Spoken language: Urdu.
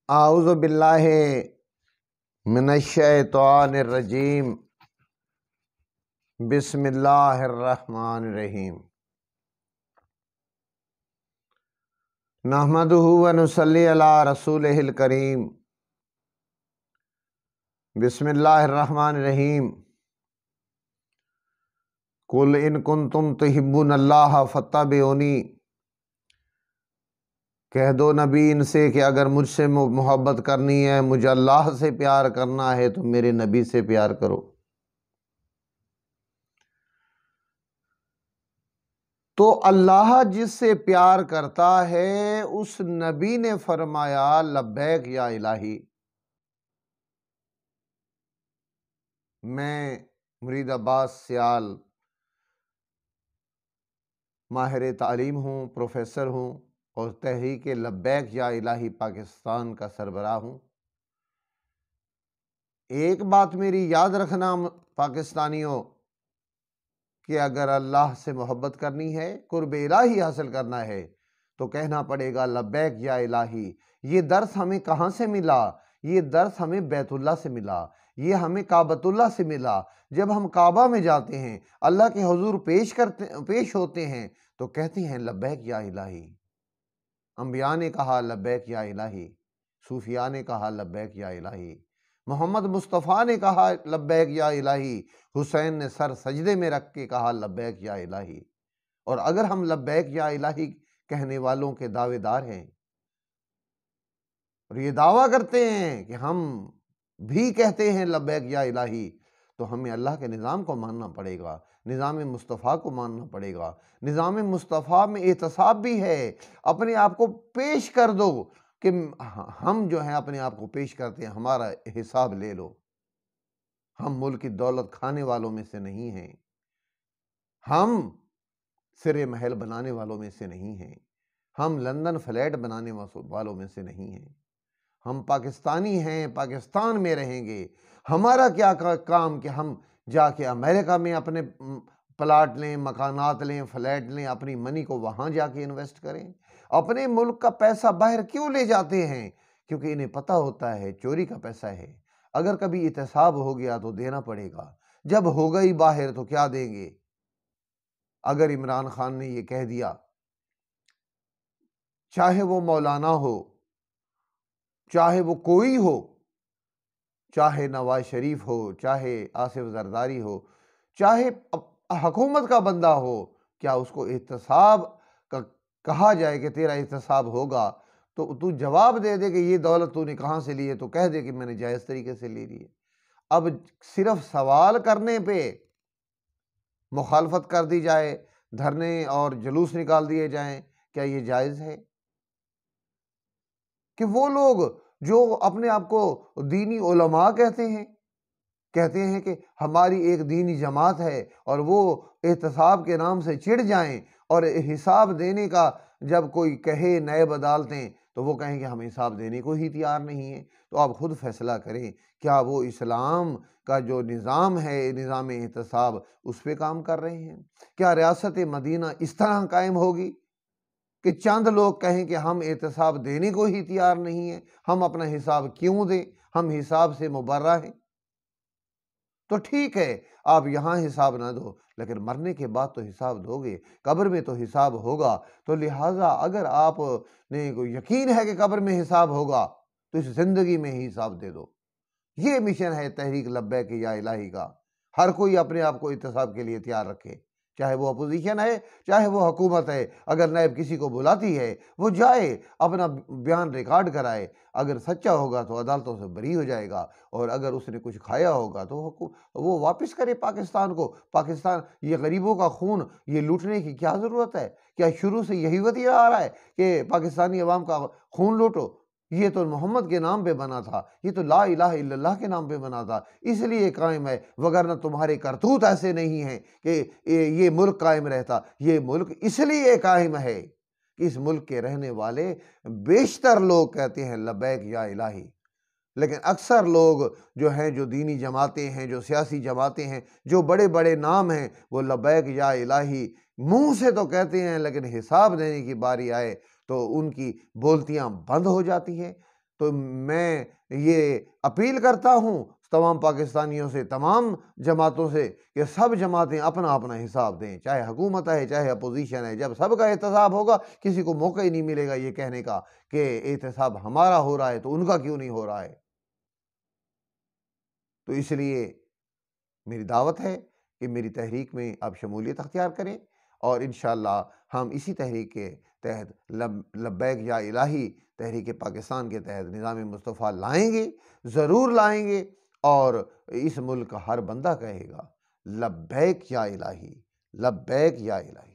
اعوذ باللہ من الشیطان الرجیم، بسم اللہ الرحمن الرحیم۔ نحمدہ ونصلی علی رسولہ الکریم۔ بسم اللہ الرحمن الرحیم۔ قل ان کنتم تحبون اللہ فاتبعونی، کہہ دو نبی ان سے کہ اگر مجھ سے محبت کرنی ہے، مجھے اللہ سے پیار کرنا ہے تو میرے نبی سے پیار کرو۔ تو اللہ جس سے پیار کرتا ہے اس نبی نے فرمایا لبیک یا الہی۔ میں مرید عباس سیال ماہر تعلیم ہوں، پروفیسر ہوں اور تحریک لبیک یا الہی پاکستان کا سربراہ ہوں۔ ایک بات میری یاد رکھنا پاکستانیوں، کہ اگر اللہ سے محبت کرنی ہے، قرب الہی حاصل کرنا ہے تو کہنا پڑے گا لبیک یا الہی۔ یہ درس ہمیں کہاں سے ملا؟ یہ درس ہمیں بیت اللہ سے ملا، یہ ہمیں کعبۃ اللہ سے ملا۔ جب ہم کعبہ میں جاتے ہیں، اللہ کے حضور پیش ہوتے ہیں تو کہتے ہیں لبیک یا الہی۔ انبیاء نے کہا لبیک یا الہی، صوفیاء نے کہا لبیک یا الہی، محمد مصطفیٰ نے کہا لبیک یا الہی، حسین نے سر سجدے میں رکھ کے کہا لبیک یا الہی۔ اور اگر ہم لبیک یا الہی کہنے والوں کے دعوے دار ہیں اور یہ دعویٰ کرتے ہیں کہ ہم بھی کہتے ہیں لبیک یا الہی، تو ہمیں اللہ کے نظام کو ماننا پڑے گا، نظام مصطفیٰ کو ماننا پڑے گا۔ نظام مصطفیٰ میں احتساب بھی ہے۔ اپنے آپ کو پیش کر دو کہ ہم جو ہیں اپنے آپ کو پیش کرتے ہیں، ہمارا حساب لے لو۔ ہم ملک کی دولت کھانے والوں میں سے نہیں ہیں، ہم سرے محل بنانے والوں میں سے نہیں ہیں، ہم لندن فلیٹ بنانے والوں میں سے نہیں ہیں۔ ہم پاکستانی ہیں، پاکستان میں رہیں گے۔ ہمارا کیا کام کہ ہم جا کے امریکہ میں اپنے پلاٹ لیں، مکانات لیں، فلیٹ لیں، اپنی منی کو وہاں جا کے انویسٹ کریں۔ اپنے ملک کا پیسہ باہر کیوں لے جاتے ہیں؟ کیونکہ انہیں پتہ ہوتا ہے چوری کا پیسہ ہے، اگر کبھی احتساب ہو گیا تو دینا پڑے گا، جب ہو گئی باہر تو کیا دیں گے؟ اگر عمران خان نے یہ کہہ دیا، چاہے وہ مولانا ہو، چاہے وہ کوئی ہو، چاہے نواز شریف ہو، چاہے آصف زرداری ہو، چاہے حکومت کا بندہ ہو، کیا اس کو احتساب کا کہا جائے کہ تیرا احتساب ہوگا تو تو جواب دے دے کہ یہ دولت تو نے کہاں سے لی ہے، تو کہہ دے کہ میں نے جائز طریقے سے لے لی ہے۔ اب صرف سوال کرنے پہ مخالفت کر دی جائے، دھرنے اور جلوس نکال دیے جائیں، کیا یہ جائز ہے؟ کہ وہ لوگ جو اپنے آپ کو دینی علماء کہتے ہیں کہ ہماری ایک دینی جماعت ہے، اور وہ احتساب کے نام سے چڑ جائیں اور حساب دینے کا جب کوئی کہے نائب عدالتیں تو وہ کہیں کہ ہم حساب دینے کو ہی تیار نہیں ہیں۔ تو آپ خود فیصلہ کریں، کیا وہ اسلام کا جو نظام ہے، نظام احتساب، اس پہ کام کر رہے ہیں؟ کیا ریاست مدینہ اس طرح قائم ہوگی کہ چند لوگ کہیں کہ ہم احتساب دینے کو ہی تیار نہیں ہیں، ہم اپنا حساب کیوں دیں، ہم حساب سے مبرہ ہیں؟ تو ٹھیک ہے، آپ یہاں حساب نہ دو، لیکن مرنے کے بعد تو حساب دو گے، قبر میں تو حساب ہوگا۔ تو لہٰذا اگر آپ نے یقین ہے کہ قبر میں حساب ہوگا تو اس زندگی میں ہی حساب دے دو۔ یہ مشن ہے تحریک لبیک یا الہی کا۔ ہر کوئی اپنے آپ کو احتساب کے لیے تیار رکھے، چاہے وہ اپوزیشن ہے، چاہے وہ حکومت ہے۔ اگر نائب کسی کو بلاتی ہے، وہ جائے، اپنا بیان ریکارڈ کرائے، اگر سچا ہوگا تو عدالتوں سے بری ہو جائے گا، اور اگر اس نے کچھ کھایا ہوگا تو وہ واپس کرے پاکستان کو۔ پاکستان، یہ غریبوں کا خون یہ لوٹنے کی کیا ضرورت ہے؟ کیا شروع سے یہی وطیرہ آ رہا ہے کہ پاکستانی عوام کا خون لوٹو؟ یہ تو محمد کے نام پہ بنا تھا، یہ تو لا الہ الا اللہ کے نام پہ بنا تھا، اس لیے قائم ہے، وگرنہ تمہارے کرتوت ایسے نہیں ہیں کہ یہ ملک قائم رہتا۔ یہ ملک اس لیے قائم ہے کہ اس ملک کے رہنے والے بیشتر لوگ کہتے ہیں لبیک یا الہی، لیکن اکثر لوگ جو ہیں، جو دینی جماعتیں ہیں، جو سیاسی جماعتیں ہیں، جو بڑے بڑے نام ہیں، وہ لبیک یا الہی منہ سے تو کہتے ہیں لیکن حساب دینے کی باری آئے تو ان کی بولتیاں بند ہو جاتی ہیں۔ تو میں یہ اپیل کرتا ہوں تمام پاکستانیوں سے، تمام جماعتوں سے، کہ سب جماعتیں اپنا اپنا حساب دیں، چاہے حکومت ہے چاہے اپوزیشن ہے۔ جب سب کا احتساب ہوگا کسی کو موقع ہی نہیں ملے گا یہ کہنے کا کہ احتساب ہمارا ہو رہا ہے تو ان کا کیوں نہیں ہو رہا ہے۔ تو اس لیے میری دعوت ہے کہ میری تحریک میں آپ شمولیت اختیار کریں، اور انشاءاللہ ہم اسی تحریک کے تحت لبیک یا الہی تحریک پاکستان کے تحت نظام مصطفیٰ لائیں گے، ضرور لائیں گے، اور اس ملک کا ہر بندہ کہے گا لبیک یا الہی، لبیک یا الہی۔